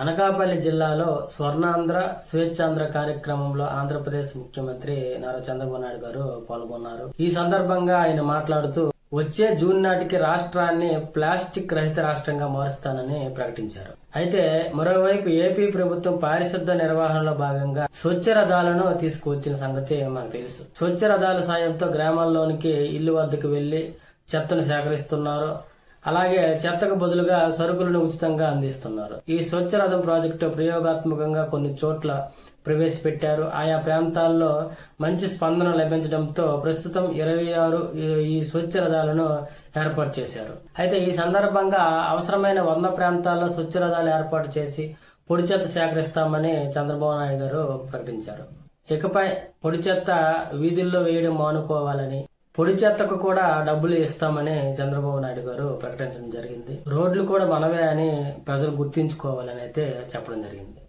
అనకాపల్లి జిల్లాలో స్వర్ణాంధ్ర స్వేచ్ఛాంధ్ర కార్యక్రమంలో ఆంధ్రప్రదేశ్ ముఖ్యమంత్రి నారా చంద్రబాబు నాయుడు గారు పాల్గొన్నారు. ఈ సందర్భంగా ఆయన మాట్లాడుతూ వచ్చే జూన్ నాటికి రాష్ట్రాన్ని ప్లాస్టిక్ రహిత రాష్ట్రంగా మారుస్తానని ప్రకటించారు. అయితే మరోవైపు ఏపీ ప్రభుత్వం పారిశుద్ధ నిర్వహణలో భాగంగా స్వచ్ఛ రథాలను తీసుకువచ్చిన సంగతి మనకు తెలుసు. స్వచ్ఛ రథాల సాయంతో గ్రామాల్లోనికి ఇల్లు వద్దకు వెళ్లి చెత్తను సేకరిస్తున్నారు. అలాగే చెత్తకు బదులుగా సరుకులను ఉచితంగా అందిస్తున్నారు. ఈ స్వచ్ఛ రథం ప్రాజెక్టు ప్రయోగాత్మకంగా కొన్ని చోట్ల ప్రవేశపెట్టారు. ఆయా ప్రాంతాల్లో మంచి స్పందన లభించడంతో ప్రస్తుతం 26 ఈ స్వచ్ఛ రథాలను ఏర్పాటు చేశారు. అయితే ఈ సందర్భంగా అవసరమైన 100 ప్రాంతాల్లో స్వచ్ఛ రథాలు ఏర్పాటు చేసి పొడి చెత్త సేకరిస్తామని చంద్రబాబు నాయుడు గారు ప్రకటించారు. ఇకపై పొడి చెత్త వీధుల్లో వేయడం మానుకోవాలని, పొడి చెత్తకు కూడా డబ్బులు ఇస్తామని చంద్రబాబు నాయుడు గారు ప్రకటించడం జరిగింది. రోడ్లు కూడా మనవే అని ప్రజలు గుర్తించుకోవాలని అయితే చెప్పడం జరిగింది.